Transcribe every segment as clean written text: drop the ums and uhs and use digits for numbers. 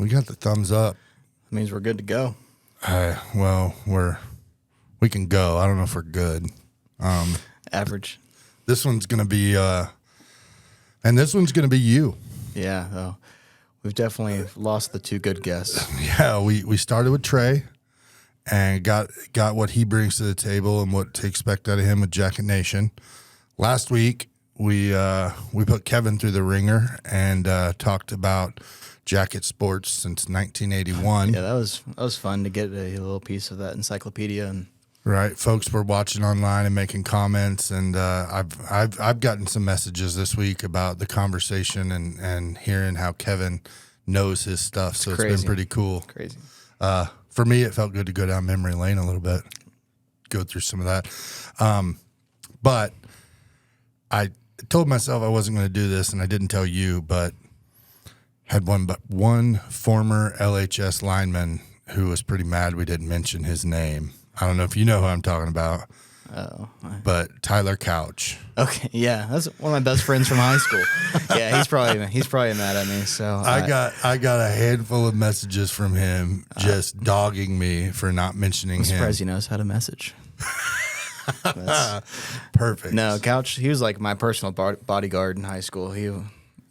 We got the thumbs up. That means we're good to go. Well, we can go. I don't know if we're good. Average. This one's gonna be and this one's gonna be you. Yeah, though. We've definitely lost the two good guests. Yeah, we started with Trey and got what he brings to the table and what to expect out of him with Jacket Nation. Last week we put Kevin through the ringer and talked about Jacket sports since 1981. Yeah, that was fun to get a little piece of that encyclopedia. And right, folks were watching online and making comments, and I've gotten some messages this week about the conversation and hearing how Kevin knows his stuff. So it's been pretty cool. Crazy. For me, it felt good to go down memory lane a little bit, go through some of that. But I told myself I wasn't going to do this, and I didn't tell you, but had one former LHS lineman who was pretty mad we didn't mention his name. I don't know if you know who I'm talking about. Oh, but Tyler Couch. Okay, yeah, that's one of my best friends from high school. Yeah, he's probably mad at me. So I got a handful of messages from him just dogging me for not mentioning him. I'm surprised he knows how to message. Perfect. No, Couch. He was like my personal bodyguard in high school.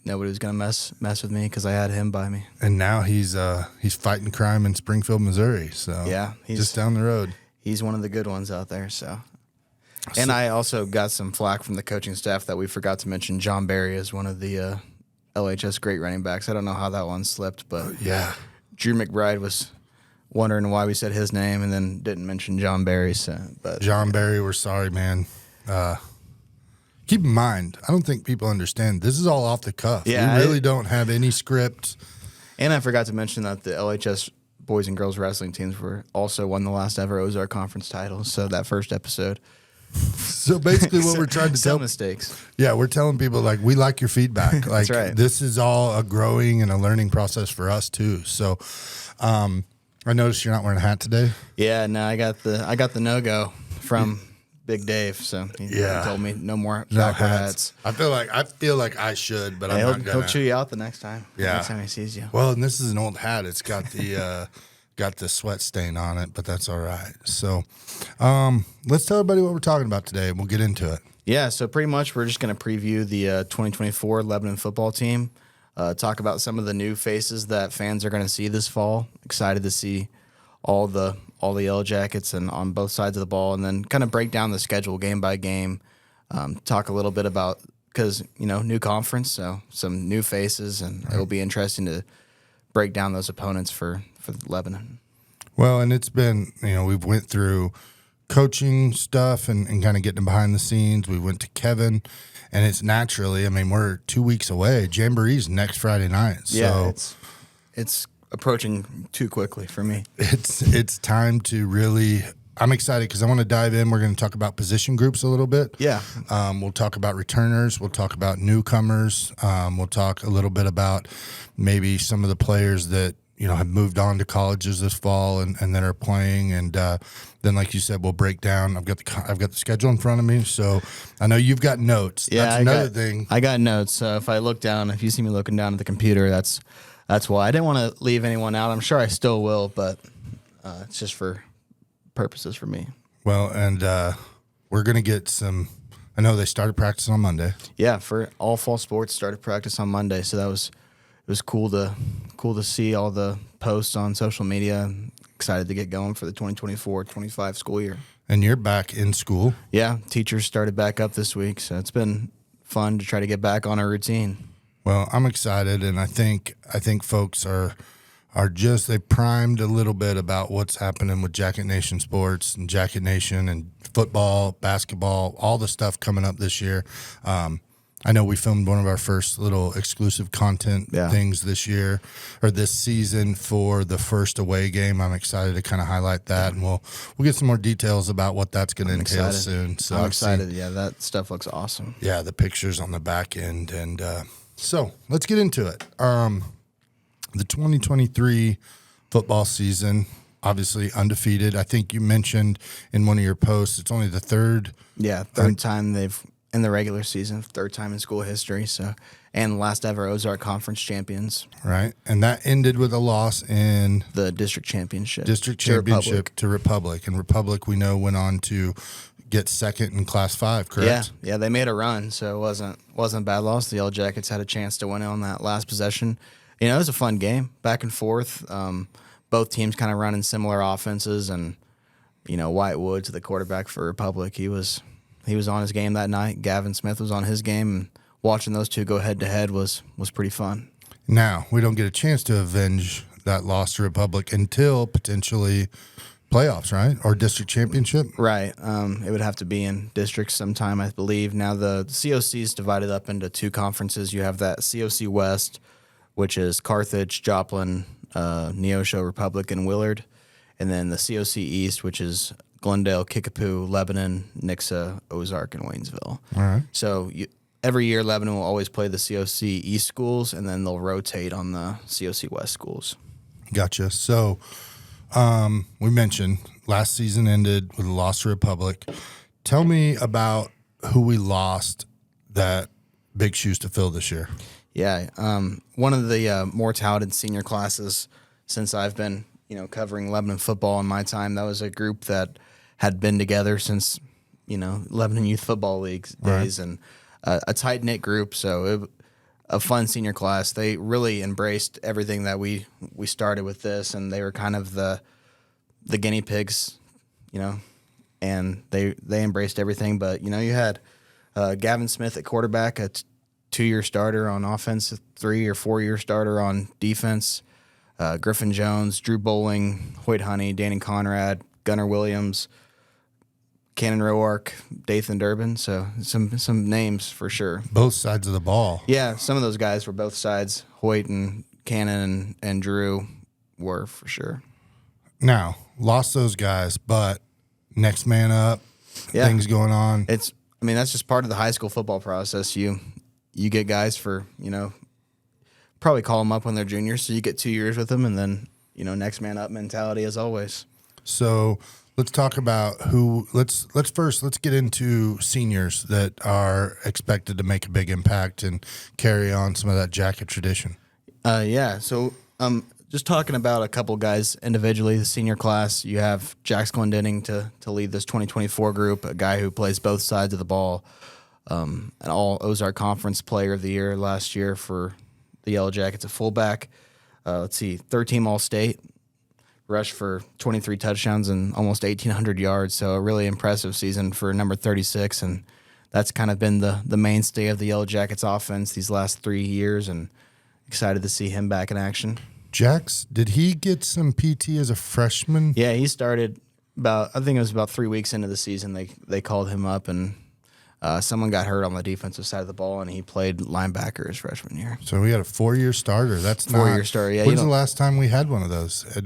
Nobody was gonna mess with me because I had him by me. And now he's fighting crime in Springfield, Missouri. So yeah, he's just down the road. He's one of the good ones out there. And I also got some flack from the coaching staff that we forgot to mention John Barry as one of the LHS great running backs. I don't know how that one slipped, but yeah, Drew McBride was wondering why we said his name and then didn't mention John Barry. But John Barry, we're sorry, man. Keep in mind, I don't think people understand. This is all off the cuff. Yeah, we really don't have any script. And I forgot to mention that the LHS boys and girls wrestling teams also won the last ever Ozark Conference title. So that first episode. So basically what we're trying to tell mistakes. Yeah, we're telling people, like, we like your feedback. Like, That's right. This is all a growing and a learning process for us too. So I noticed you're not wearing a hat today. Yeah, no, I got the no-go from Big Dave, so he told me no more hats. I feel like I should, but I'm not gonna. He'll chew you out the next time. Yeah. Next time he sees you. Well, and this is an old hat. It's got the got the sweat stain on it, but that's all right. So let's tell everybody what we're talking about today, and we'll get into it. Yeah, so pretty much we're just going to preview the 2024 Lebanon football team, talk about some of the new faces that fans are going to see this fall. Excited to see all the Yellow Jackets and on both sides of the ball, and then kind of break down the schedule game by game. Talk a little bit about, because new conference, so some new faces, and it'll be interesting to break down those opponents for Lebanon. Well, and it's been, we've went through coaching stuff and kind of getting behind the scenes. We went to Kevin, and it's naturally, we're 2 weeks away. Jamboree's next Friday night. So yeah, it's approaching too quickly for me. It's time to really. I'm excited because I want to dive in. We're going to talk about position groups a little bit. Yeah. We'll talk about returners. We'll talk about newcomers. We'll talk a little bit about maybe some of the players that have moved on to colleges this fall and that are playing. And then, like you said, we'll break down. I've got the schedule in front of me, so I know you've got notes. Yeah, that's another thing. I got notes. If I look down, if you see me looking down at the computer, that's why. I didn't want to leave anyone out. I'm sure I still will, but it's just for purposes for me. Well, and we're going to get some. I know they started practicing on Monday. Yeah, for all fall sports started practice on Monday, so it was cool to see all the posts on social media. Excited to get going for the 2024-25 school year. And you're back in school. Yeah, teachers started back up this week, so it's been fun to try to get back on our routine. Well, I'm excited, and I think folks are just, they primed a little bit about what's happening with Jacket Nation sports and Jacket Nation and football, basketball, all the stuff coming up this year. I know we filmed one of our first little exclusive content things this year or this season for the first away game. I'm excited to kind of highlight that, and we'll get some more details about what that's going to entail soon. So I'm excited. Yeah, that stuff looks awesome. Yeah, the pictures on the back end, and so let's get into it. The 2023 football season, obviously undefeated. I think you mentioned in one of your posts it's only the third. Yeah, third time they've in the regular season, third time in school history. So, and last ever Ozark Conference champions. Right. And that ended with a loss in the district championship. To Republic. And Republic, we know, went on to get second in Class 5, correct? Yeah, they made a run, so it wasn't a bad loss. The Yellow Jackets had a chance to win on that last possession. It was a fun game, back and forth. Both teams kind of running similar offenses, and Wyatt Woods, the quarterback for Republic, he was on his game that night. Gavin Smith was on his game, and watching those two go head to head was pretty fun. Now, we don't get a chance to avenge that loss to Republic until potentially playoffs, right? Or district championship? Right. It would have to be in districts sometime, I believe. Now, the COC is divided up into two conferences. You have that COC West, which is Carthage, Joplin, Neosho, Republic, and Willard. And then the COC East, which is Glendale, Kickapoo, Lebanon, Nixa, Ozark, and Waynesville. All right. So every year, Lebanon will always play the COC East schools, and then they'll rotate on the COC West schools. Gotcha. So we mentioned last season ended with a loss to Republic. Tell me about who we lost that big shoes to fill this year. Yeah, one of the more touted senior classes since I've been covering Lebanon football in my time. That was a group that had been together since Lebanon Youth Football League days, right. And a tight knit group. So a fun senior class. They really embraced everything that we started with this, and they were kind of the guinea pigs, and they embraced everything. But you had Gavin Smith at quarterback, a 2-year starter on offense, a 3 or 4-year starter on defense. Griffin Jones, Drew Bowling, Hoyt Honey, Danny Conrad, Gunnar Williams, Cannon Roark, Dathan Durbin. So some names for sure. Both sides of the ball. Yeah, some of those guys were both sides. Hoyt and Cannon and Drew were for sure. Now, lost those guys, but next man up, things going on. That's just part of the high school football process. You get guys for, probably call them up when they're juniors, so you get 2 years with them, and then, next man up mentality as always. So let's talk about let's get into seniors that are expected to make a big impact and carry on some of that Jacket tradition. So just talking about a couple guys individually, the senior class, you have Jax Glendenning to lead this 2024 group, a guy who plays both sides of the ball, an all Ozark Conference Player of the Year last year for the Yellow Jackets, a fullback. Third team All-State, rushed for 23 touchdowns and almost 1,800 yards. So a really impressive season for number 36, and that's kind of been the mainstay of the Yellow Jackets offense these last 3 years, and excited to see him back in action. Jax, did he get some PT as a freshman? Yeah, he started I think it was about 3 weeks into the season. They called him up, and someone got hurt on the defensive side of the ball, and he played linebacker his freshman year. So we had a 4-year starter. That's 4-year starter. Yeah. When's the last time we had one of those? Have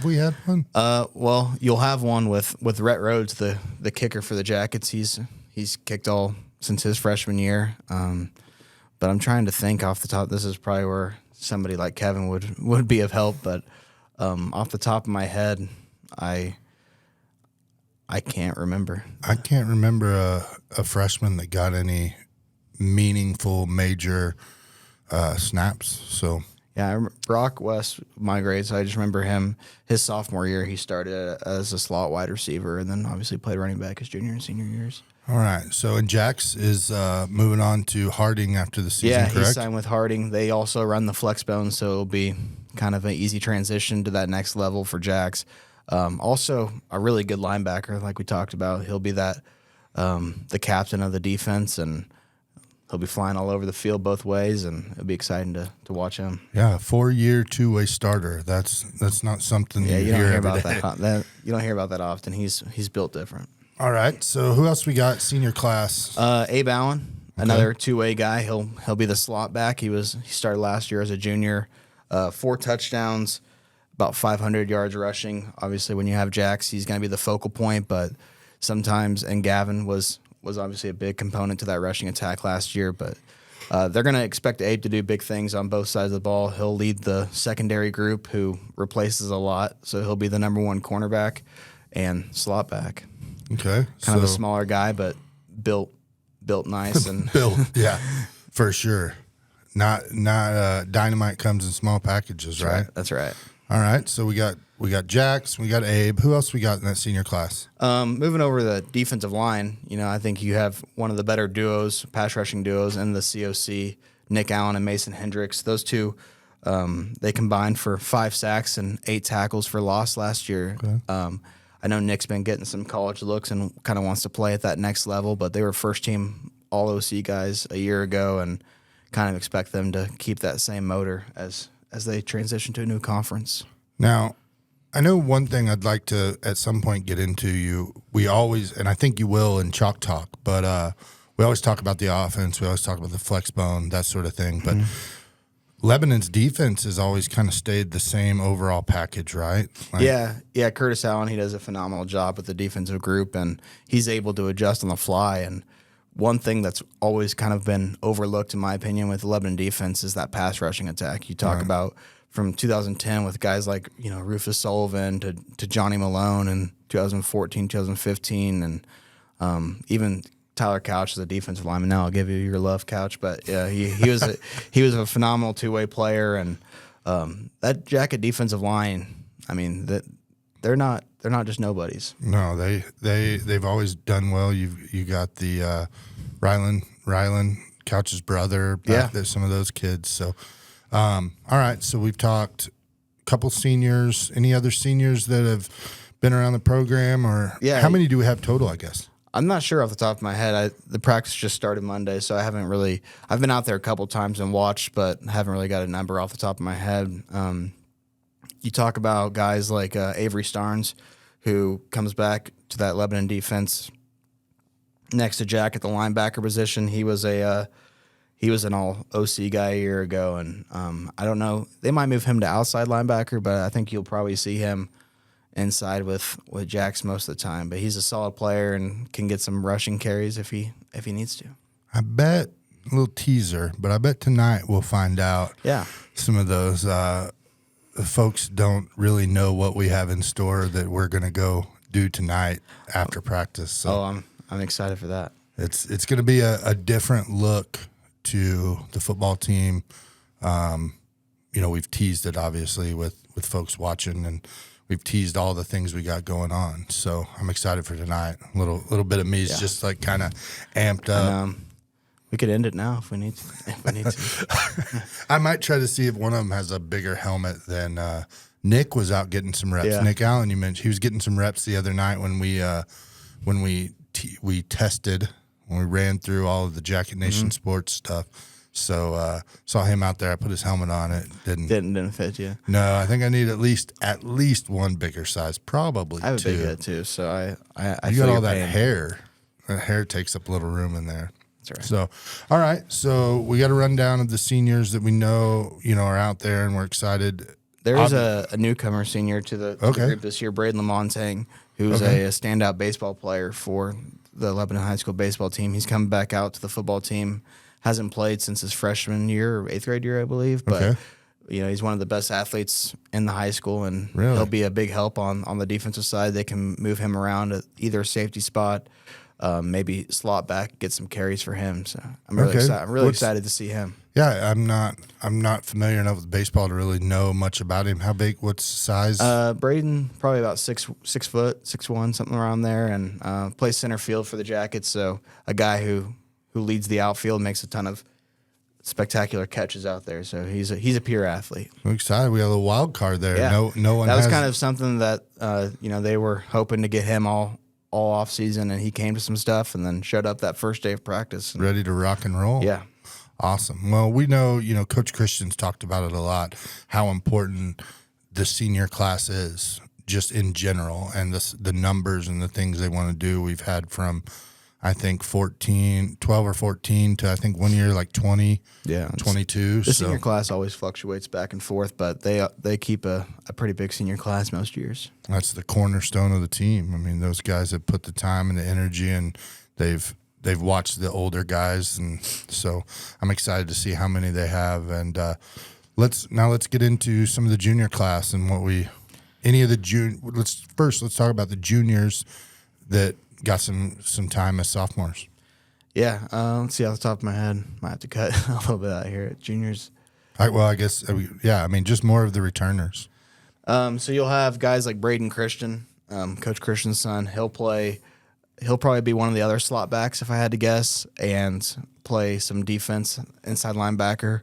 we had one? Well, you'll have one with Rhett Rhodes, the kicker for the Jackets. He's kicked all since his freshman year. But I'm trying to think off the top. This is probably where somebody like Kevin would be of help. But off the top of my head, I can't remember. I can't remember a freshman that got any meaningful major snaps. So yeah, Brock West, my grades. I just remember him. His sophomore year, he started as a slot wide receiver, and then obviously played running back his junior and senior years. All right. So and Jax is moving on to Harding after the season. Yeah, correct? He signed with Harding. They also run the flex bone, so it'll be kind of an easy transition to that next level for Jax. Also, a really good linebacker, like we talked about. He'll be the captain of the defense, and he'll be flying all over the field both ways, and it'll be exciting to watch him. Yeah, 4-year, 2-way starter. That's not something you don't hear hear every about day. that. You don't hear about that often. He's built different. All right. So who else we got? Senior class. Abe Allen, another 2-way guy. He'll be the slot back. He started last year as a junior. 4 touchdowns. About 500 yards rushing. Obviously, when you have Jax, he's going to be the focal point, but sometimes, and Gavin was obviously a big component to that rushing attack last year, but they're going to expect Abe to do big things on both sides of the ball. He'll lead the secondary group who replaces a lot, so he'll be the number 1 cornerback and slot back. Okay. Kind of a smaller guy, but built built nice and Built, yeah, for sure. Not dynamite comes in small packages, right? That's right. All right, so we got Jax, we got Abe. Who else we got in that senior class? Moving over to the defensive line, I think you have one of the better pass rushing duos in the COC, Nick Allen and Mason Hendricks. Those two, they combined for 5 sacks and 8 tackles for loss last year. Okay. I know Nick's been getting some college looks and kind of wants to play at that next level, but they were first team All OC guys a year ago, and kind of expect them to keep that same motor as they transition to a new conference. Now, I know one thing I'd like to at some point get into. We always, and I think you will in Chalk Talk, but we always talk about the offense. We always talk about the flex bone, that sort of thing. But Lebanon's defense has always kind of stayed the same overall package, right? Yeah. Curtis Allen, he does a phenomenal job with the defensive group, and he's able to adjust on the fly. And one thing that's always kind of been overlooked, in my opinion, with the Lebanon defense is that pass rushing attack. You talk about from 2010 with guys like Rufus Sullivan to Johnny Malone in 2014, 2015, and even Tyler Couch is a defensive lineman. Now I'll give you your love, Couch, but yeah, he was a phenomenal 2-way player, and that Jacket defensive line. I mean that they're not just nobodies. No, they've always done well. You got the Rylan Couch's brother. There's some of those kids. So, all right. So we've talked a couple seniors. Any other seniors that have been around the program, or how many do we have total? I guess I'm not sure off the top of my head. The practice just started Monday, so I've been out there a couple times and watched, but haven't really got a number off the top of my head. You talk about guys like Avery Starnes, who comes back to that Lebanon defense next to Jack at the linebacker position. He was an all OC guy a year ago, and I don't know. They might move him to outside linebacker, but I think you'll probably see him inside with Jax most of the time. But he's a solid player and can get some rushing carries if he needs to. I bet, a little teaser, but I bet tonight we'll find out. Yeah, some of those folks don't really know what we have in store that we're going to go do tonight after practice. So I'm excited for that. It's going to be a different look to the football team. We've teased it obviously with folks watching, and we've teased all the things we got going on. So I'm excited for tonight. A little bit of me is just like kind of amped up. And, we could end it now if we need to. I might try to see if one of them has a bigger helmet than Nick was out getting some reps. Yeah. Nick Allen, you mentioned, he was getting some reps the other night when we tested, when we ran through all of the Jacket Nation sports stuff. So saw him out there. I put his helmet on. It didn't fit you. No, I think I need at least one bigger size, probably I have two. a big head too, so I you feel got all your that pain. hair. That hair takes up a little room in there. That's right. So, all right. So we got a rundown of the seniors that we know, are out there, and we're excited. There is a newcomer senior to the group this year, Braden Lamontagne, who's a standout baseball player for the Lebanon High School baseball team. He's come back out to the football team. Hasn't played since his freshman year or 8th grade year, I believe. But he's one of the best athletes in the high school, and he'll be a big help on the defensive side. They can move him around at either safety spot. Maybe slot back, get some carries for him. So I'm really excited. I'm really excited to see him. Yeah, I'm not familiar enough with baseball to really know much about him. How big? What's size? Braden, probably about 6 foot, 6'1", something around there, and plays center field for the Jackets. So a guy who leads the outfield, makes a ton of spectacular catches out there. So he's a pure athlete. I'm excited. We have a wild card there. Yeah. No one. That was kind of something that they were hoping to get him all off season, and he came to some stuff and then showed up that first day of practice. Ready to rock and roll. Yeah. Awesome. Well, we know, Coach Christian's talked about it a lot, how important the senior class is just in general, and the numbers and the things they want to do. We've had from, I think, 12 or 14 to I think 1 year like 20, 22. The senior class always fluctuates back and forth, but they keep a pretty big senior class most years. That's the cornerstone of the team. I mean, those guys have put the time and the energy, and they've watched the older guys, and so I'm excited to see how many they have. And let's get into some of the junior class and let's talk about the juniors that got some time as sophomores. Yeah, let's see off the top of my head. Might have to cut a little bit out here at juniors. I guess, yeah, I mean, just more of the returners. So you'll have guys like Braden Christian, Coach Christian's son. He'll probably be one of the other slot backs if I had to guess, and play some defense, inside linebacker.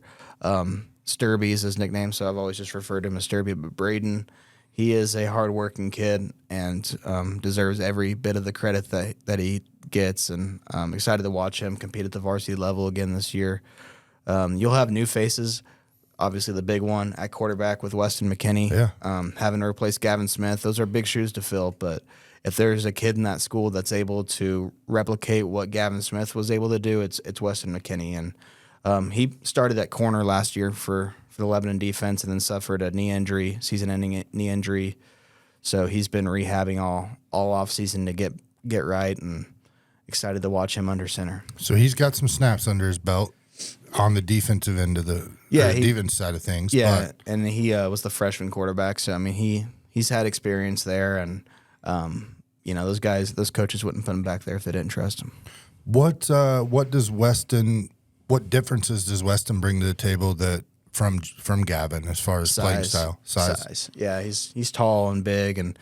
Sturby is his nickname, so I've always just referred to him as Sturby. But Braden, he is a hardworking kid and deserves every bit of the credit that he gets. And I'm excited to watch him compete at the varsity level again this year. You'll have new faces. Obviously, the big one at quarterback with Weston McKinney, having to replace Gavin Smith. Those are big shoes to fill. But if there's a kid in that school that's able to replicate what Gavin Smith was able to do, it's Weston McKinney. And he started at corner last year for the Lebanon defense and then suffered a knee injury, season-ending knee injury. So he's been rehabbing all offseason to get right, and excited to watch him under center. So he's got some snaps under his belt on the defensive end of the defense side of things. Yeah, and he was the freshman quarterback. So, I mean, he's had experience there, and those coaches wouldn't put him back there if they didn't trust him. What differences does Weston bring to the table that from Gavin as far as playing style? Size. Yeah, he's tall and big, and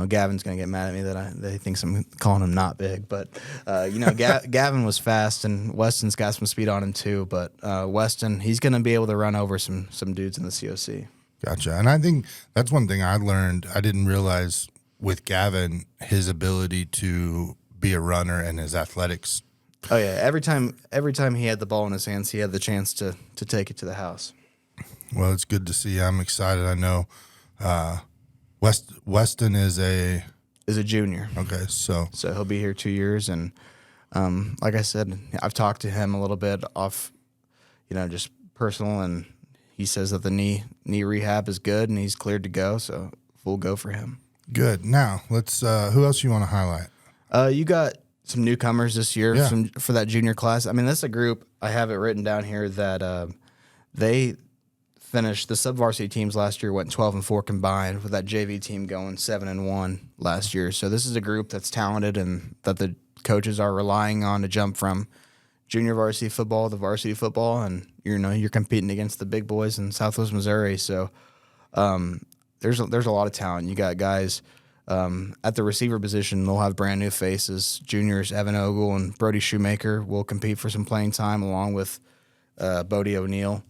Gavin's gonna get mad at me that he thinks I'm calling him not big, but Gavin was fast, and Weston's got some speed on him too. But Weston, he's gonna be able to run over some dudes in the COC. Gotcha. And I think that's one thing I learned. I didn't realize with Gavin, his ability to be a runner and his athletics. Oh yeah, every time he had the ball in his hands, he had the chance to take it to the house. Well, it's good to see. I'm excited. I know Weston is a junior. Okay, so he'll be here 2 years, and like I said, I've talked to him a little bit off, just personal, and he says that the knee rehab is good and he's cleared to go, so we'll go for him. Good. Now let's. Who else you want to highlight? You got some newcomers this year for that junior class. I mean, that's a group. I have it written down here that they finished the sub-varsity teams last year went 12-4 combined, with that JV team going 7-1 last year. So this is a group that's talented and that the coaches are relying on to jump from junior varsity football to varsity football, and you're competing against the big boys in Southwest Missouri. So there's a lot of talent. You got guys at the receiver position. They'll have brand new faces. Juniors Evan Ogle and Brody Shoemaker will compete for some playing time along with Bodie O'Neill.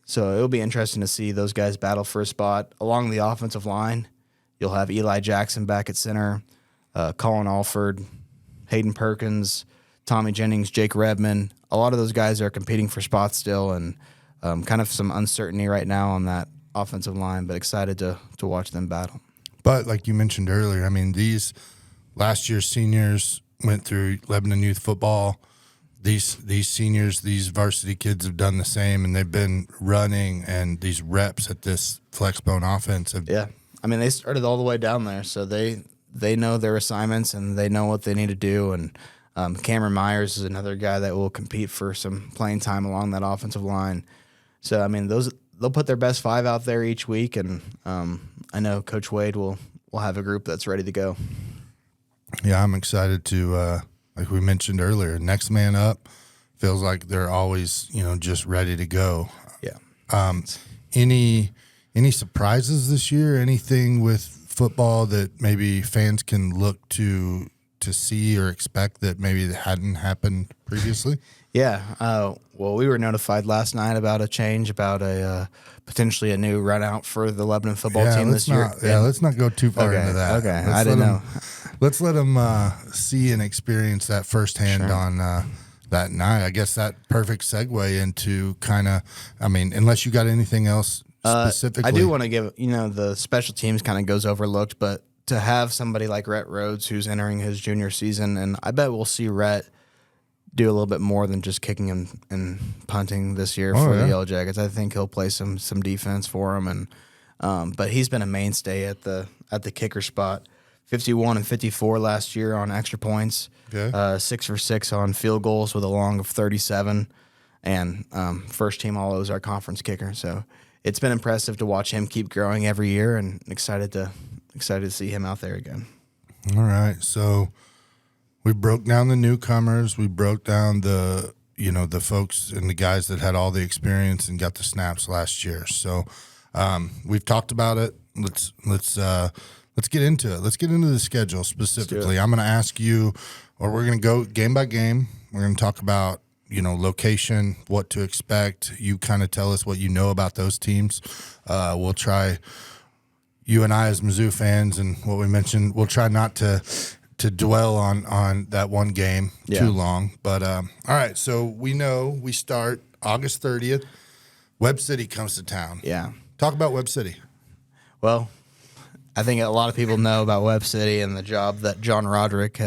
So it'll be interesting to see those guys battle for a spot. Along the offensive line, you'll have Eli Jackson back at center, Colin Alford, Hayden Perkins, Tommy Jennings, Jake Redman. A lot of those guys are competing for spots still, and kind of some uncertainty right now on that offensive line, but excited to watch them battle. But like you mentioned earlier, I mean, these last year's seniors went through Lebanon Youth Football. These seniors, these varsity kids have done the same, and they've been running, and these reps at this Flexbone offense have. Yeah, I mean, they started all the way down there, so they know their assignments and they know what they need to do. And Cameron Myers is another guy that will compete for some playing time along that offensive line. So I mean, they'll put their best five out there each week, and I know Coach Wade will have a group that's ready to go. Yeah, I'm excited to. Like we mentioned earlier, next man up feels like they're always, just ready to go. Yeah. Any surprises this year? Anything with football that maybe fans can look to see or expect that maybe hadn't happened previously? Yeah. Well, we were notified last night about a change, about a potentially a new run out for the Lebanon football team this year. Yeah, let's not go too far into that. Okay, I didn't know. Let's let them see and experience that firsthand on that night. I guess that perfect segue into kind of, I mean, unless you got anything else specifically. I do want to give, the special teams kind of goes overlooked, but to have somebody like Rhett Rhodes who's entering his junior season, and I bet we'll see Rhett do a little bit more than just kicking and punting this year for the Yellow Jackets. I think he'll play some defense for him, and but he's been a mainstay at the kicker spot. 51 and 54 last year on extra points. Okay. 6 for 6 on field goals with a long of 37, and first team All Ozark Conference kicker. So it's been impressive to watch him keep growing every year, and excited to see him out there again. All right, so We broke down the newcomers. We broke down the folks and the guys that had all the experience and got the snaps last year. So we've talked about it. Let's get into it. Let's get into the schedule specifically. I'm going to ask you, or we're going to go game by game. We're going to talk about location, what to expect. You kind of tell us what you know about those teams. We'll try, you and I as Mizzou fans, and what we mentioned, we'll try not to dwell on that one game too long. But all right, so we know we start August 30th. Webb City comes to town. Yeah. Talk about Webb City. Well, I think a lot of people know about Webb City and the job that John Roderick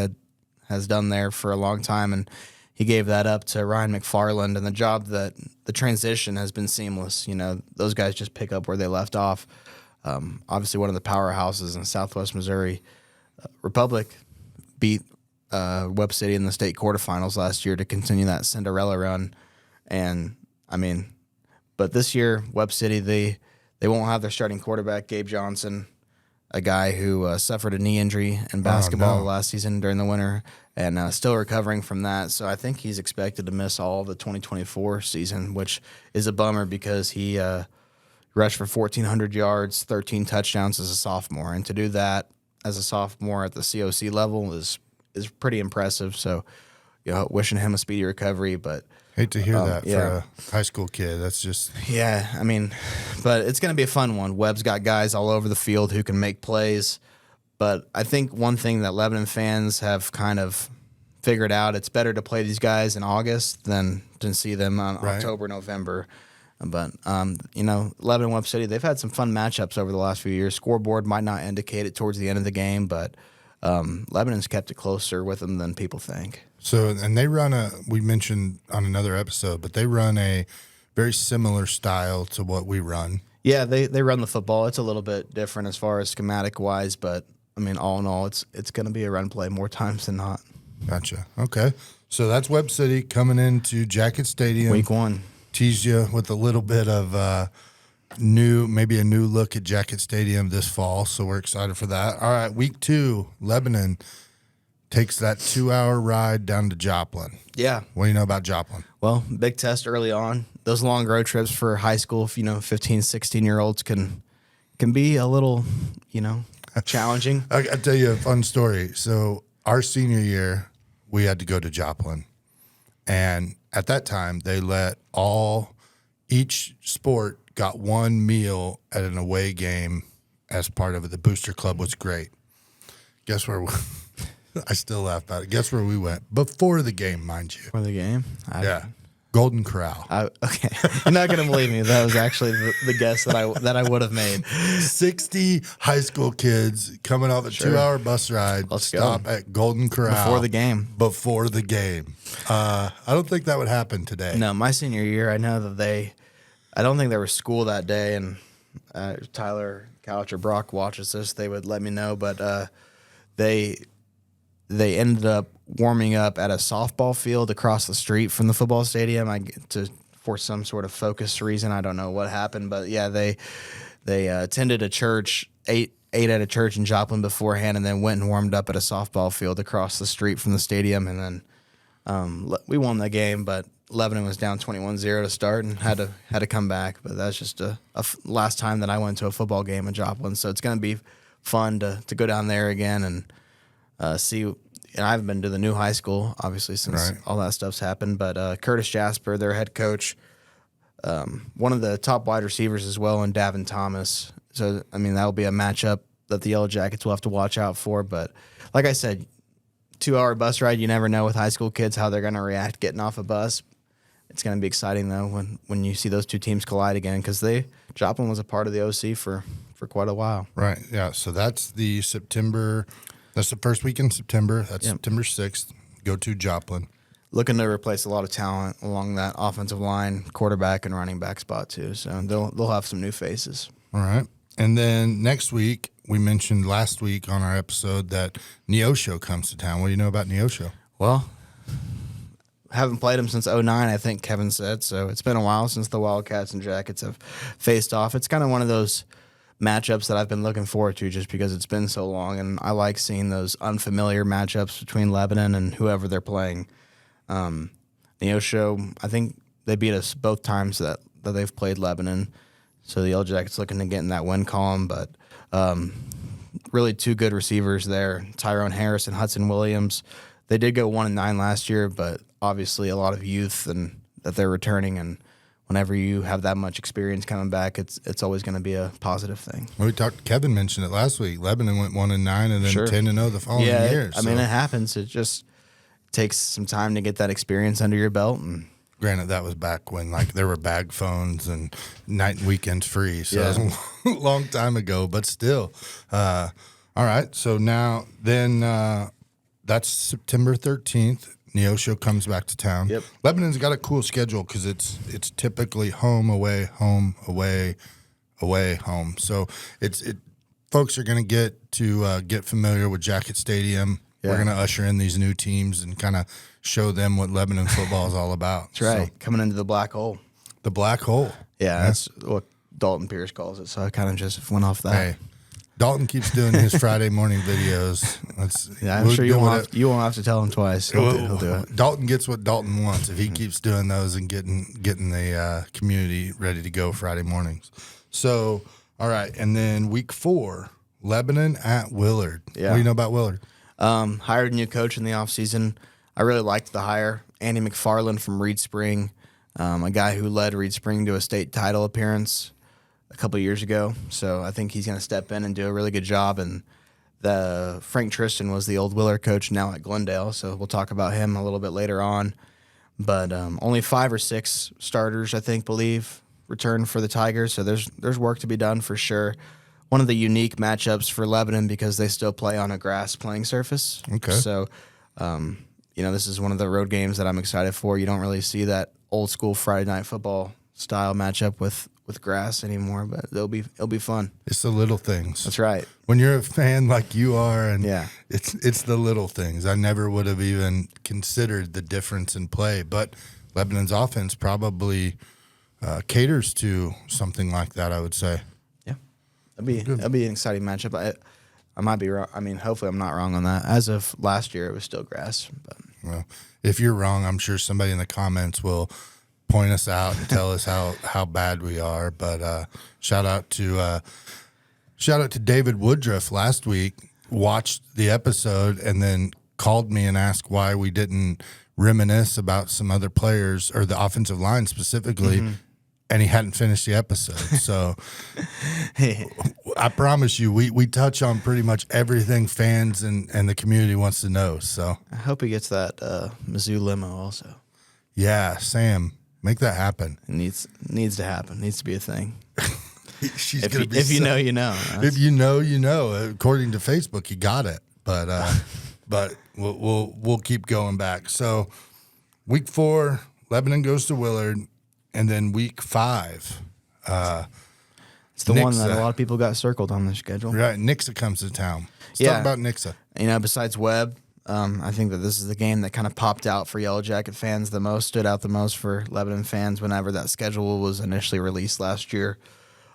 has done there for a long time, and he gave that up to Ryan McFarland, and the transition has been seamless. Those guys just pick up where they left off. Obviously, one of the powerhouses in Southwest Missouri. Republic beat Webb City in the state quarterfinals last year to continue that Cinderella run, but this year Webb City they won't have their starting quarterback Gabe Johnson, a guy who suffered a knee injury in basketball last season during the winter and still recovering from that. So I think he's expected to miss all of the 2024 season, which is a bummer because he rushed for 1,400 yards, 13 touchdowns as a sophomore, and to do that as a sophomore at the COC level is pretty impressive. So, wishing him a speedy recovery. But hate to hear that for a high school kid. That's just but it's going to be a fun one. Webb's got guys all over the field who can make plays. But I think one thing that Lebanon fans have kind of figured out, it's better to play these guys in August than to see them on October, November. But, Lebanon, Webb City, they've had some fun matchups over the last few years. Scoreboard might not indicate it towards the end of the game, but Lebanon's kept it closer with them than people think. So, and they run we mentioned on another episode, but they run a very similar style to what we run. Yeah, they run the football. It's a little bit different as far as schematic-wise, but, all in all, it's going to be a run play more times than not. Gotcha. Okay. So that's Webb City coming into Jacket Stadium. Week 1. Tease you with a little bit of maybe a new look at Jacket Stadium this fall. So we're excited for that. All right, week 2, Lebanon takes that 2-hour ride down to Joplin. Yeah. What do you know about Joplin? Well, big test early on. Those long road trips for high school, 15, 16-year-olds can be a little, challenging. I'll tell you a fun story. So our senior year, we had to go to Joplin. And at that time, they let each sport got one meal at an away game as part of it. The Booster Club was great. Guess where I still laugh about it. Guess where we went? Before the game, mind you. For the game? Golden Corral. Okay. You're not going to believe me. That was actually the guess that I would have made. 60 high school kids coming off a 2-hour bus ride. Let's stop go. at Golden Corral. Before the game. Before the game. I don't think that would happen today. No, my senior year, I know that I don't think there was school that day, and Tyler Couch or Brock watches this, they would let me know, but they ended up warming up at a softball field across the street from the football stadium. For some sort of focus reason, I don't know what happened, but yeah, they attended a church, ate at a church in Joplin beforehand, and then went and warmed up at a softball field across the street from the stadium, and then we won the game, but Lebanon was down 21-0 to start and had to come back. But that's just a last time that I went to a football game in Joplin, so it's going to be fun to go down there again and see. And I haven't been to the new high school, obviously, since all that stuff's happened. But Curtis Jasper, their head coach, one of the top wide receivers as well, and Davin Thomas. So, that'll be a matchup that the Yellow Jackets will have to watch out for. But like I said, 2-hour bus ride, you never know with high school kids how they're going to react getting off a bus. It's going to be exciting, though, when you see those two teams collide again, because Joplin was a part of the OC for quite a while. Right, yeah. So that's the first week in September. That's September 6th. Go to Joplin. Looking to replace a lot of talent along that offensive line, quarterback, and running back spot, too. So they'll have some new faces. All right. And then next week, we mentioned last week on our episode that Neosho comes to town. What do you know about Neosho? Well, haven't played him since 2009, I think Kevin said. So it's been a while since the Wildcats and Jackets have faced off. It's kind of one of those matchups that I've been looking forward to just because it's been so long, and I like seeing those unfamiliar matchups between Lebanon and whoever they're playing. Neosho, I think they beat us both times that they've played Lebanon, so the Yellow Jackets looking to get in that win column, but really two good receivers there, Tyrone Harris and Hudson Williams. They did go 1-9 last year, but obviously a lot of youth and that they're returning, and whenever you have that much experience coming back, it's always going to be a positive thing. Well, Kevin mentioned it last week. Lebanon went 1-9 and then 10-0 the following year. I mean, it happens. It just takes some time to get that experience under your belt. And granted, that was back when there were bag phones and night and weekends free, so it was a long time ago. But still, all right. So now then, that's September 13th. Neosho comes back to town. Yep. Lebanon's got a cool schedule because it's typically home, away, home, away, away, home. So folks are going to get familiar with Jacket Stadium. Yeah. We're going to usher in these new teams and kind of show them what Lebanon football is all about. That's right. So, coming into the black hole. The black hole. Yeah, that's what Dalton Pierce calls it. So I kind of just went off that. Hey. Dalton keeps doing his Friday morning videos. I'm sure you won't have to tell him twice. He'll do it. Dalton gets what Dalton wants if he keeps doing those and getting the community ready to go Friday mornings. So, all right, and then week 4, Lebanon at Willard. Yeah. What do you know about Willard? Hired a new coach in the offseason. I really liked the hire. Andy McFarland from Reed Spring, a guy who led Reed Spring to a state title appearance a couple of years ago, so I think he's going to step in and do a really good job. And the Frank Tristan was the old Willard coach now at Glendale, so we'll talk about him a little bit later on. But only 5 or 6 starters, I believe, returned for the Tigers, so there's work to be done for sure. One of the unique matchups for Lebanon because they still play on a grass playing surface. Okay. So, this is one of the road games that I'm excited for. You don't really see that old school Friday night football style matchup with grass anymore, but it'll be fun. It's the little things. That's right. When you're a fan like you are, and yeah, it's the little things. I never would have even considered the difference in play, but Lebanon's offense probably caters to something like that, I would say. Yeah, that'd be an exciting matchup. I might be wrong. I mean, hopefully I'm not wrong on that. As of last year, it was still grass. But well, if you're wrong, I'm sure somebody in the comments will point us out and tell us how bad we are. But shout out to David Woodruff last week. Watched the episode and then called me and asked why we didn't reminisce about some other players or the offensive line specifically. Mm-hmm. And he hadn't finished the episode. So I promise you, we touch on pretty much everything fans and the community wants to know. So I hope he gets that Mizzou limo also. Yeah, Sam. Make that happen. It needs to happen. It needs to be a thing. If you know, you know. If you know, you know. According to Facebook, you got it. But we'll keep going back. So week 4, Lebanon goes to Willard, and then week 5. It's the one that a lot of people got circled on the schedule. Right, Nixa comes to town. Let's talk about Nixa. Besides Webb. I think that this is the game that kind of popped out for Yellow Jacket fans the most, stood out the most for Lebanon fans whenever that schedule was initially released last year.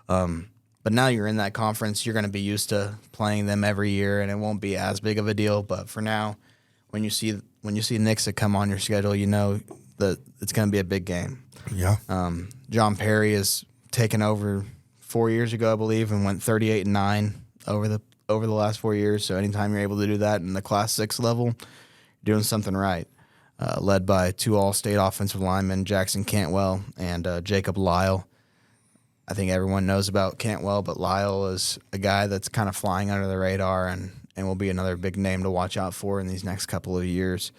But now you're in that conference, you're going to be used to playing them every year, and it won't be as big of a deal. But for now, when you see Nixa come on your schedule, you know that it's going to be a big game. Yeah. John Perry has taken over 4 years ago, I believe, and went 38-9 over the last 4 years. So anytime you're able to do that in the Class 6 level, you're doing something right. Led by 2 all-state offensive linemen, Jackson Cantwell and Jacob Lyle. I think everyone knows about Cantwell, but Lyle is a guy that's kind of flying under the radar and will be another big name to watch out for in these next couple of years.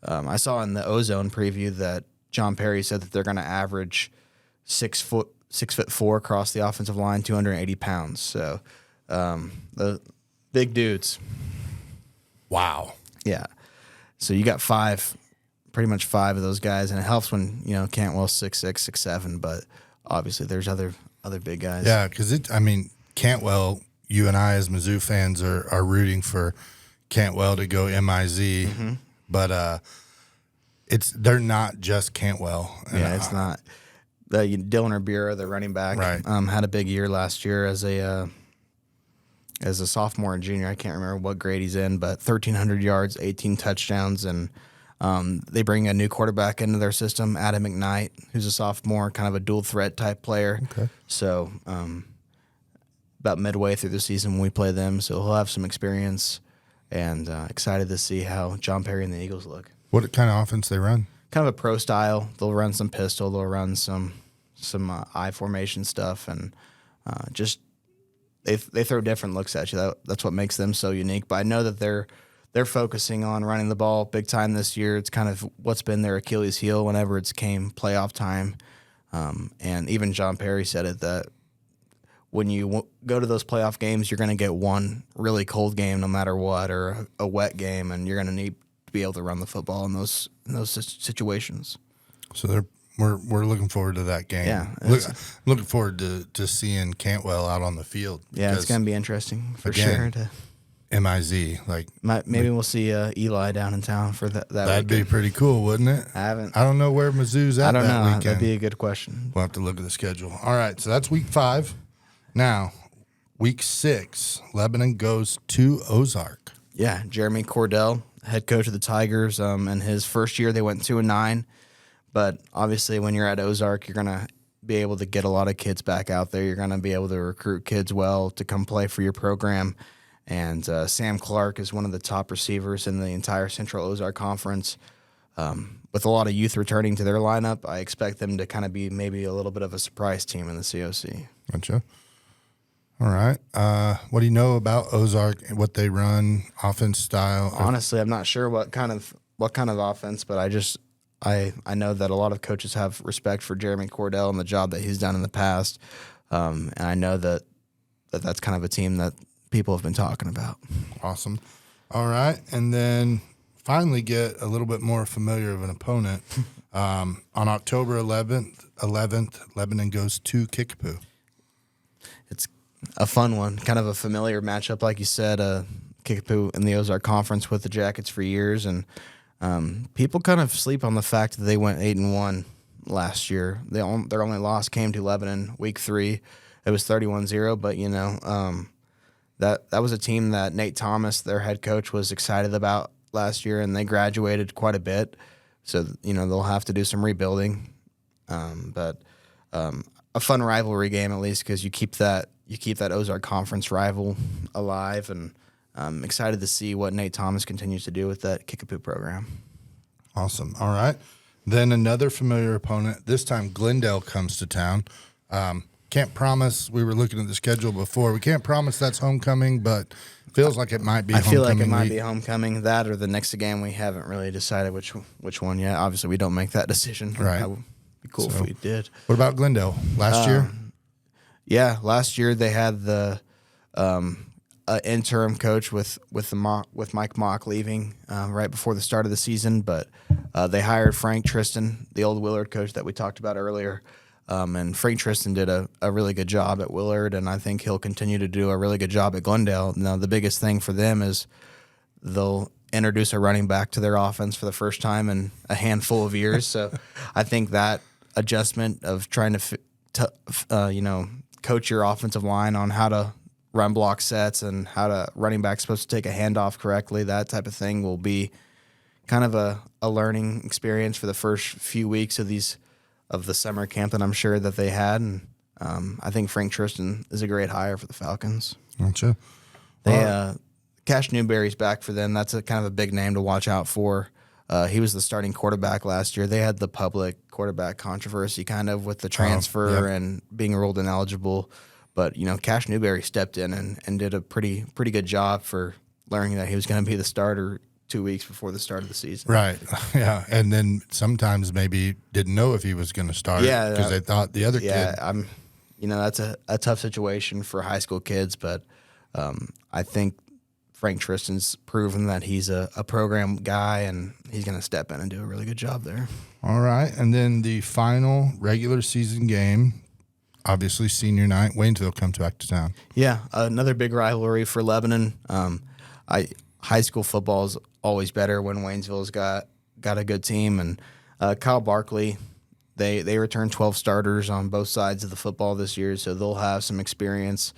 I saw in the Ozone preview that John Perry said that they're going to average 6'4" across the offensive line, 280 pounds. So the big dudes. Wow. Yeah. So you got pretty much 5 of those guys, and it helps when, Cantwell's 6'6", 6'7", but obviously there's other big guys. Yeah, because Cantwell, you and I as Mizzou fans are rooting for Cantwell to go MIZ, mm-hmm. But they're not just Cantwell. It's not. Dylan Ribera, the running back, right. Had a big year last year as a as a sophomore and junior. I can't remember what grade he's in, but 1,300 yards, 18 touchdowns, and they bring a new quarterback into their system, Adam McKnight, who's a sophomore, kind of a dual threat type player. Okay. So about midway through the season when we play them, so he'll have some experience, and excited to see how John Perry and the Eagles look. What kind of offense they run? Kind of a pro style. They'll run some pistol. They'll run some I formation stuff, and just they throw different looks at you. That's what makes them so unique. But I know that they're focusing on running the ball big time this year. It's kind of what's been their Achilles heel whenever it's came playoff time. And even John Perry said it, that when you go to those playoff games, you're going to get one really cold game no matter what, or a wet game, and you're going to need to be able to run the football in those situations. So we're looking forward to that game. Yeah, looking forward to seeing Cantwell out on the field. Yeah, it's going to be interesting for again, sure. MIZ, Maybe we'll see Eli down in town for that. That'd be pretty cool, wouldn't it? I don't know where Mizzou's at. I don't that know. weekend. That'd be a good question. We'll have to look at the schedule. All right, so that's week 5. Now, week 6, Lebanon goes to Ozark. Yeah, Jeremy Cordell, head coach of the Tigers. In his first year, they went 2-9. But obviously, when you're at Ozark, you're gonna be able to get a lot of kids back out there. You're gonna be able to recruit kids well to come play for your program. And Sam Clark is one of the top receivers in the entire Central Ozark Conference. With a lot of youth returning to their lineup, I expect them to kind of be maybe a little bit of a surprise team in the COC. Gotcha. All right. What do you know about Ozark and what they run, offense style? Honestly, I'm not sure what kind of offense, but I know that a lot of coaches have respect for Jeremy Cordell and the job that he's done in the past. And I know that's kind of a team that people have been talking about. Awesome. All right. And then finally get a little bit more familiar of an opponent. On October 11th, Lebanon goes to Kickapoo. It's a fun one, kind of a familiar matchup, like you said. Kickapoo in the Ozark Conference with the Jackets for years, and people kind of sleep on the fact that they went 8-1 last year. Their only loss came to Lebanon week 3. It was 31-0, but that was a team that Nate Thomas, their head coach, was excited about last year, and they graduated quite a bit. So they'll have to do some rebuilding, but a fun rivalry game at least, because you keep that Ozark Conference rival alive, and I'm excited to see what Nate Thomas continues to do with that Kickapoo program. Awesome. All right. Then another familiar opponent. This time Glendale comes to town. Can't promise. We were looking at the schedule before. We can't promise that's homecoming, but feels like it might be. I feel like it might be homecoming. That or the next game. We haven't really decided which one yet. Obviously, we don't make that decision. Right. That would be cool if we did. What about Glendale last year? Yeah, last year they had the interim coach with Mike Mock leaving right before the start of the season, but they hired Frank Tristan, the old Willard coach that we talked about earlier. And Frank Tristan did a really good job at Willard, and I think he'll continue to do a really good job at Glendale. Now, the biggest thing for them is they'll introduce a running back to their offense for the first time in a handful of years. So I think that adjustment of trying to coach your offensive line on how to run block sets and how to running back's supposed to take a handoff correctly, that type of thing will be kind of a learning experience for the first few weeks of the summer camp that I'm sure that they had. And I think Frank Tristan is a great hire for the Falcons. Gotcha. Cash Newberry's back for them. That's a kind of a big name to watch out for. He was the starting quarterback last year. They had the public quarterback controversy kind of with the transfer and being ruled ineligible. But, Cash Newberry stepped in and did a pretty good job for learning that he was going to be the starter 2 weeks before the start of the season. Right. Yeah. And then sometimes maybe didn't know if he was going to start because they thought the other kid. Yeah. That's a tough situation for high school kids, but I think Frank Tristan's proven that he's a program guy, and he's going to step in and do a really good job there. All right. And then the final regular season game, obviously senior night, Waynesville come back to town. Yeah. Another big rivalry for Lebanon. High school football is always better when Waynesville's got a good team. And Kyle Barkley, they returned 12 starters on both sides of the football this year, so they'll have some experience.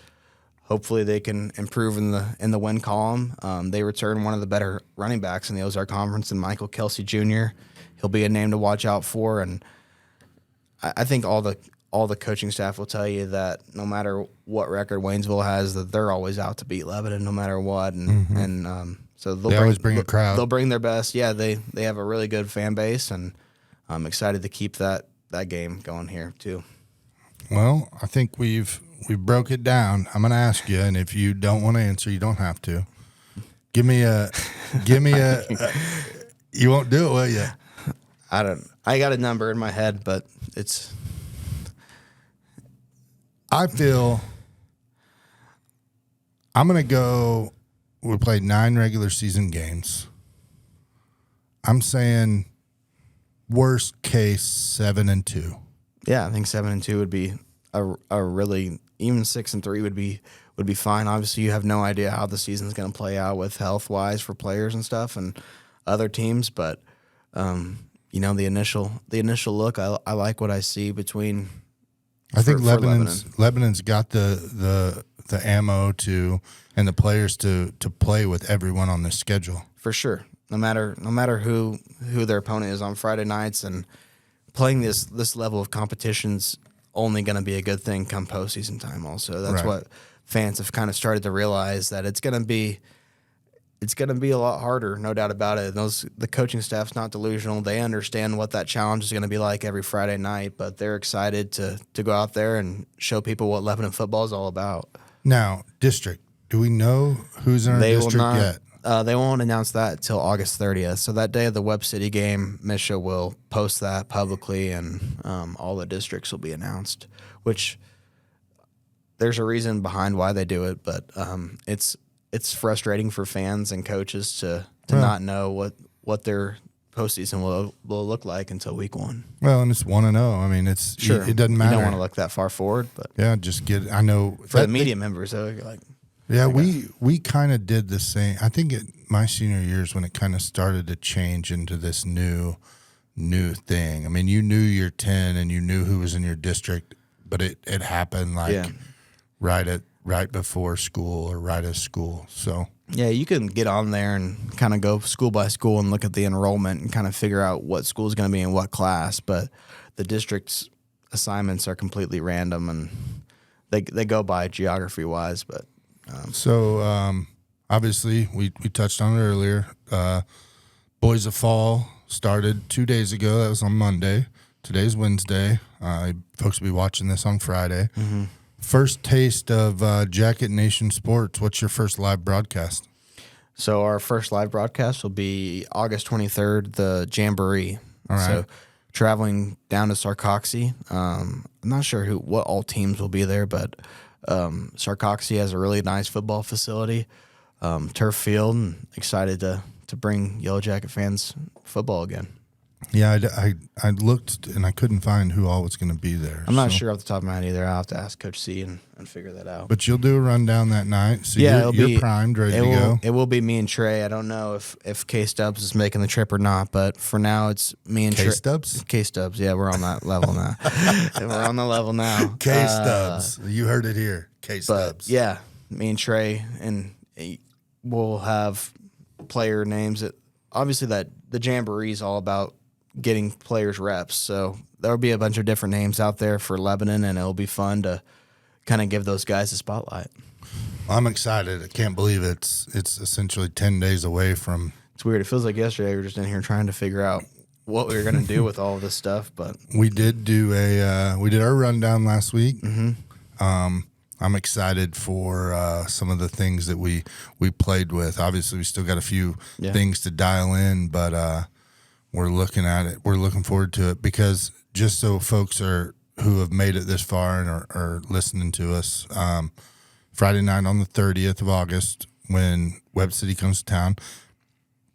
hopefully they can improve in the win column. They return one of the better running backs in the Ozark Conference, and Michael Kelsey Jr. He'll be a name to watch out for, and I think all the coaching staff will tell you that no matter what record Waynesville has, that they're always out to beat Lebanon no matter what, and so they always bring a crowd. They'll bring their best. Yeah, they have a really good fan base, and I'm excited to keep that game going here too. Well, I think we've broke it down. I'm going to ask you, and if you don't want to answer, you don't have to. Give me a. You won't do it, will you? I got a number in my head, but it's. I feel. I'm going to go. We played 9 regular season games. I'm saying worst case 7-2. Yeah, I think 7-2 would be a really, even 6-3 would be fine. Obviously, you have no idea how the season's going to play out with health wise for players and stuff and other teams, but the initial look, I like what I see between. I think Lebanon's got the ammo to and the players to play with everyone on this schedule for sure. No matter who their opponent is on Friday nights, and playing this level of competition's only going to be a good thing come postseason time. Also, that's right. What fans have kind of started to realize, that it's going to be a lot harder, no doubt about it. The coaching staff's not delusional. They understand what that challenge is going to be like every Friday night, but they're excited to go out there and show people what Lebanon football is all about. Now, district. Do we know who's in our district yet? They won't announce that until August 30th. So that day of the Webb City game, Misha will post that publicly, and all the districts will be announced, which there's a reason behind why they do it, but it's frustrating for fans and coaches to not know what their postseason will look like until week 1. Well, and it's 1-0. I mean, it's sure. It doesn't matter. You don't want to look that far forward, but yeah, just get. I know for the media members, though, you're like. Yeah, we kind of did the same. I think my senior year is when it kind of started to change into this new thing. I mean, you knew your 10 and you knew who was in your district, but it happened right before school or right as school. So yeah, you can get on there and kind of go school by school and look at the enrollment and kind of figure out what school is going to be in what class. But the district's assignments are completely random, and they go by geography wise, but. Obviously, we touched on it earlier. Boys of Fall started 2 days ago. That was on Monday. Today's Wednesday. Folks will be watching this on Friday. Mm-hmm. First taste of Jacket Nation Sports. What's your first live broadcast? So our first live broadcast will be August 23rd, the Jamboree. All right. So traveling down to Sarcoxie. I'm not sure what all teams will be there, but Sarcoxie has a really nice football facility, turf field, and excited to bring Yellow Jacket fans football again. Yeah, I looked and I couldn't find who all was going to be there. I'm not sure off the top of my head either. I'll have to ask Coach C and figure that out. But you'll do a rundown that night, so yeah, you're primed, ready to go. It will be me and Trey. I don't know if K-Stubbs is making the trip or not, but for now it's me and Trey. K-Stubbs? K-Stubbs, yeah, we're on that level now. We're on the level now. K-Stubbs. You heard it here. K-Stubbs. But yeah, me and Trey, and we'll have player names. Obviously, that the Jamboree is all about getting players reps. So there'll be a bunch of different names out there for Lebanon, and it'll be fun to kind of give those guys a spotlight. I'm excited. I can't believe it's essentially 10 days away from. It's weird. It feels like yesterday we were just in here trying to figure out what we were going to do with all of this stuff. But we did we did our rundown last week. Mm-hmm. I'm excited for some of the things that we played with. Obviously, we still got a few things to dial in, but we're looking at it. We're looking forward to it, because just so folks who have made it this far and are listening to us, Friday night on the 30th of August, when Webb City comes to town,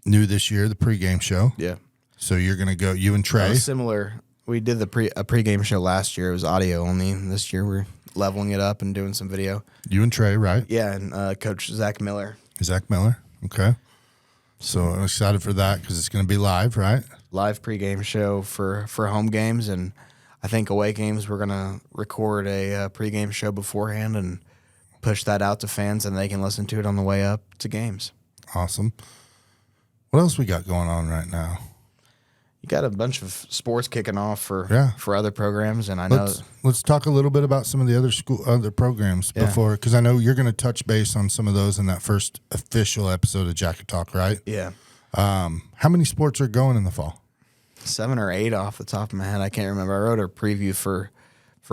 new this year, the pregame show. Yeah. So you're going to go, you and Trey. Similar. We did a pregame show last year. It was audio only. And this year we're leveling it up and doing some video. You and Trey, right? Yeah, and Coach Zach Miller. Zach Miller, okay. So I'm excited for that, because it's going to be live, right? Live pregame show for home games, and I think away games we're going to record a pregame show beforehand and push that out to fans, and they can listen to it on the way up to games. Awesome. What else we got going on right now? You got a bunch of sports kicking off for other programs, and I know. Let's talk a little bit about some of the other programs before, because I know you're going to touch base on some of those in that first official episode of Jacket Talk, right? Yeah. How many sports are going in the fall? 7 or 8 off the top of my head. I can't remember. I wrote a preview for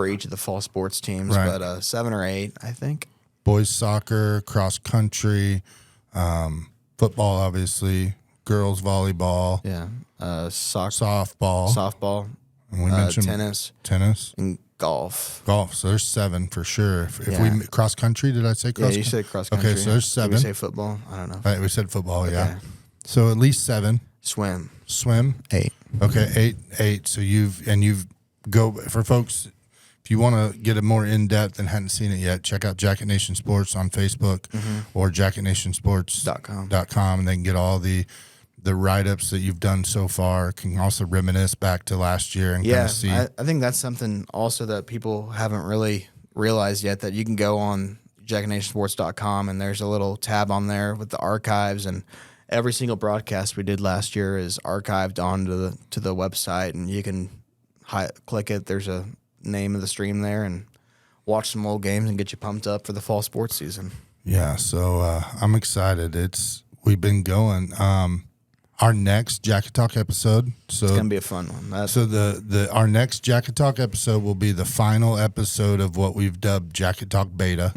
each of the fall sports teams, but 7 or 8, I think. Boys soccer, cross country, football, obviously, girls volleyball. Yeah. Softball. And we mentioned tennis. And golf. So there's 7 for sure. If we cross country, did I say cross? Yeah, you said cross country. Okay, so there's 7. Did we say football? I don't know. Right, we said football. Okay. Yeah. So at least 7. Swim. 8. Okay, 8. So you've go for folks. If you want to get a more in depth and hadn't seen it yet, check out Jacket Nation Sports on Facebook or jacketnationsports.com, and they can get all the write ups that you've done so far. Can also reminisce back to last year and kind of see. I think that's something also that people haven't really realized yet, that you can go on jacketnationsports.com and there's a little tab on there with the archives, and every single broadcast we did last year is archived onto the website, and you can click it. There's a name of the stream there, and watch some old games and get you pumped up for the fall sports season. Yeah, so I'm excited. We've been going. Our next Jacket Talk episode. So it's gonna be a fun one. Our next Jacket Talk episode will be the final episode of what we've dubbed Jacket Talk Beta.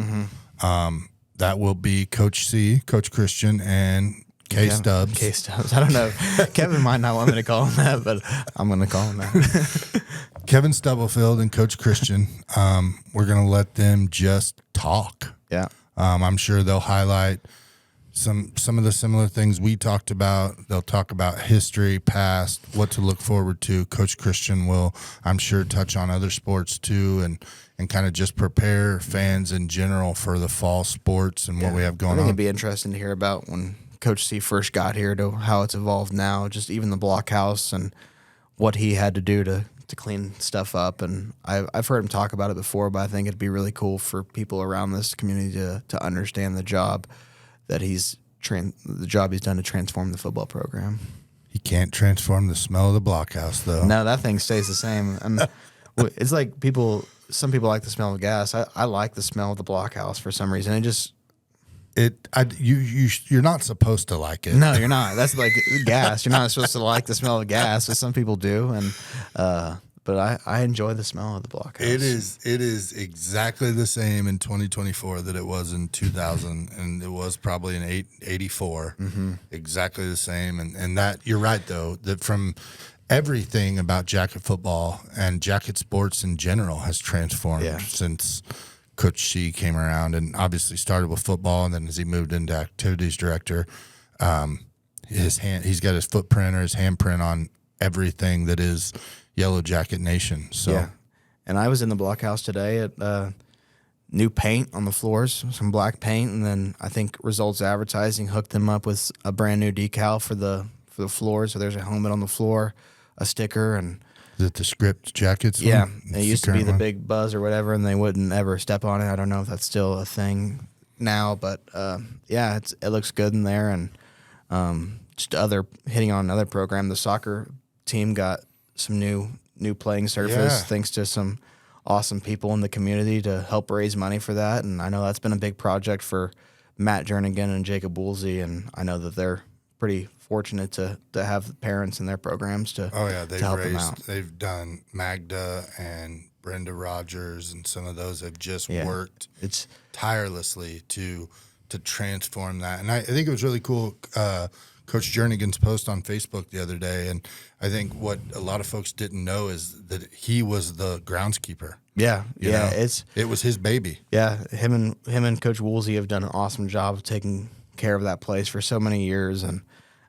That will be Coach C, Coach Christian, and K-Stubbs. K-Stubbs. I don't know. Kevin might not want me to call him that, but I'm going to call him that. Kevin Stubblefield and Coach Christian. We're going to let them just talk. Yeah. I'm sure they'll highlight some of the similar things we talked about. They'll talk about history, past, what to look forward to. Coach Christian will, I'm sure, touch on other sports too, and kind of just prepare fans in general for the fall sports and what we have going on. I think it'd be interesting to hear about when Coach C first got here to how it's evolved now, just even the blockhouse and what he had to do to clean stuff up. And I've heard him talk about it before, but I think it'd be really cool for people around this community to understand the job that he's done to transform the football program. He can't transform the smell of the blockhouse, though. No, that thing stays the same. And it's like some people like the smell of gas. I like the smell of the blockhouse for some reason. You're not supposed to like it. No, you're not. That's like gas. You're not supposed to like the smell of gas, but some people do. And but I enjoy the smell of the blockhouse. It is exactly the same in 2024 that it was in 2000, and it was probably in 84. Exactly the same. And that you're right though, that from everything about Jacket football and Jacket sports in general has transformed since Coach C came around, and obviously started with football, and then as he moved into activities director, he's got his footprint or his handprint on everything that is Yellow Jacket Nation. So, and I was in the blockhouse today at new paint on the floors, some black paint, and then I think Results Advertising hooked them up with a brand new decal for the floor. So there's a helmet on the floor, a sticker, and is it the script jackets? Yeah, it used to be the Big Buzz or whatever, and they wouldn't ever step on it. I don't know if that's still a thing now, but it looks good in there. And just hitting on another program, the soccer team got some new playing surface thanks to some awesome people in the community to help raise money for that. And I know that's been a big project for Matt Jernigan and Jacob Woolsey, and I know that they're pretty fortunate to have parents in their programs to help them out. They've done Magda and Brenda Rogers, and some of those have just worked tirelessly to transform that. And I think it was really cool. Coach Jernigan's post on Facebook the other day, and I think what a lot of folks didn't know is that he was the groundskeeper. It was his baby. Yeah, him and Coach Woolsey have done an awesome job of taking care of that place for so many years, and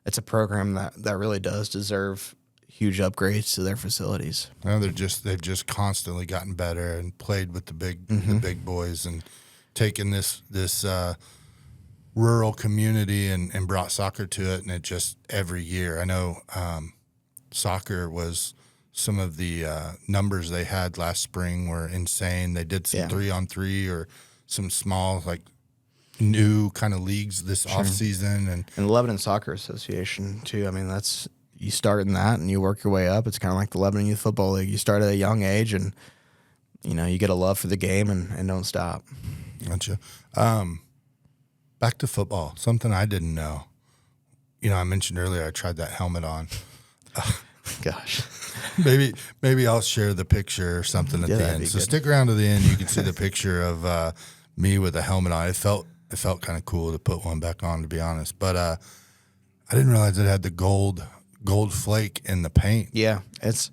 it's a program that really does deserve huge upgrades to their facilities. No, they've just constantly gotten better and played with the big boys, and taken this rural community and brought soccer to it. And it just every year, I know soccer was some of the numbers they had last spring were insane. They did some 3-on-3 or some small like new kind of leagues this off season, and the Lebanon Soccer Association too. I mean, that's you start in that and you work your way up. It's kind of like the Lebanon Youth Football League. You start at a young age, and you get a love for the game and don't stop. Gotcha. Back to football. Something I didn't know. I mentioned earlier I tried that helmet on. Gosh. Maybe I'll share the picture or something at the end. So stick around to the end. You can see the picture of me with a helmet on. It felt kind of cool to put one back on, to be honest. But I didn't realize it had the gold flake in the paint. Yeah, it's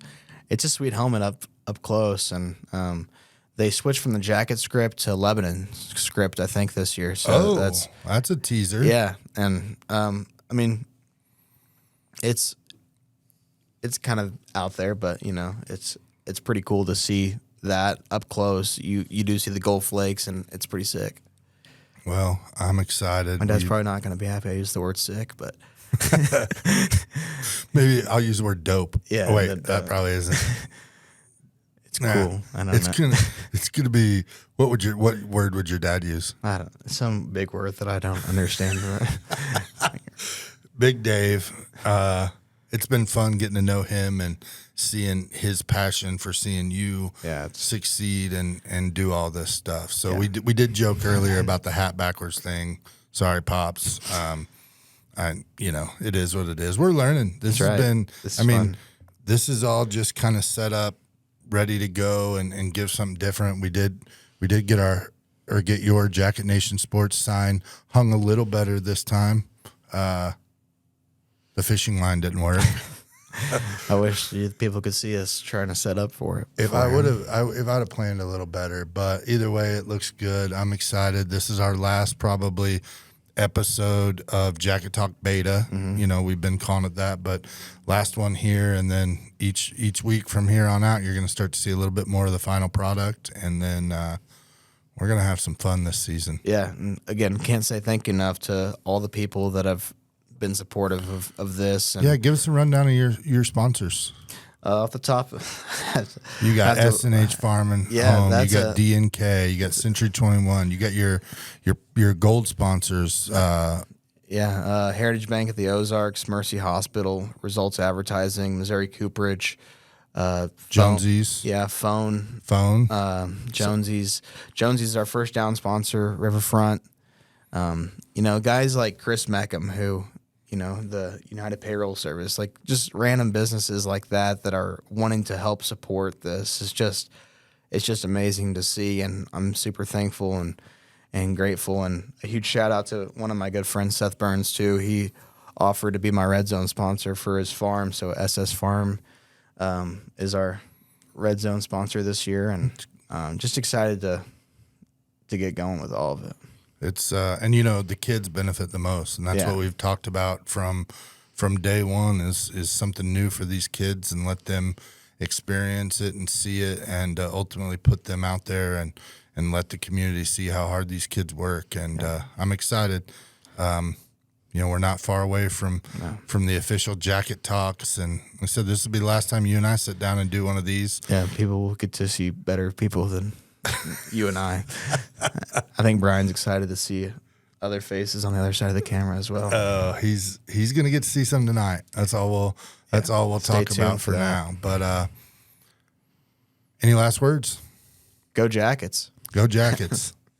a sweet helmet up close, and they switched from the jacket script to Lebanon script, I think, this year. So that's a teaser. Yeah, and I mean, it's kind of out there, but it's pretty cool to see that up close. You do see the gold flakes, and it's pretty sick. Well, I'm excited. My dad's probably not going to be happy I use the word sick, but maybe I'll use the word dope. Yeah. Oh, wait, that probably isn't. It's cool. I don't know. It's gonna be what word would your dad use? I don't. Some big word that I don't understand. Big Dave. It's been fun getting to know him and seeing his passion for seeing you succeed and do all this stuff. So we did joke earlier about the hat backwards thing. Sorry, Pops. It is what it is. We're learning. This has been. Fun. This is all just kind of set up, ready to go and give something different. We did get your Jacket Nation Sports sign hung a little better this time. The fishing line didn't work. I wish people could see us trying to set up for it. If I'd have planned a little better, but either way, it looks good. I'm excited. This is our last probably episode of Jacket Talk Beta. Mm-hmm. We've been calling it that, but last one here, and then each week from here on out, you're going to start to see a little bit more of the final product, and then we're going to have some fun this season. Yeah, and again, can't say thank you enough to all the people that have been supportive of this. And give us a rundown of your sponsors. Off the top, you got S&H Farming Home, you got D&K, you got Century 21, you got your gold sponsors. Heritage Bank at the Ozarks, Mercy Hospital, Results Advertising, Missouri Cooperage, Jonesy's. Phone. Jonesy's. Jonesy's is our first down sponsor, Riverfront. Guys like Chris Meckham, who, the United Payroll Service, like just random businesses like that are wanting to help support this. It's just amazing to see, and I'm super thankful and grateful. And a huge shout out to one of my good friends, Seth Burns, too. He offered to be my Red Zone sponsor for his farm. So SS Farm is our Red Zone sponsor this year, and just excited to get going with all of it. It's the kids benefit the most, and that's what we've talked about from day one is something new for these kids, and let them experience it and see it, and ultimately put them out there and let the community see how hard these kids work. And I'm excited. We're not far away from the official Jacket Talks, and I said this will be the last time you and I sit down and do one of these. Yeah, people will get to see better people than you and I. I think Brian's excited to see other faces on the other side of the camera as well. He's gonna get to see some tonight. That's all we'll talk about for now. But any last words? Go Jackets. Go Jackets.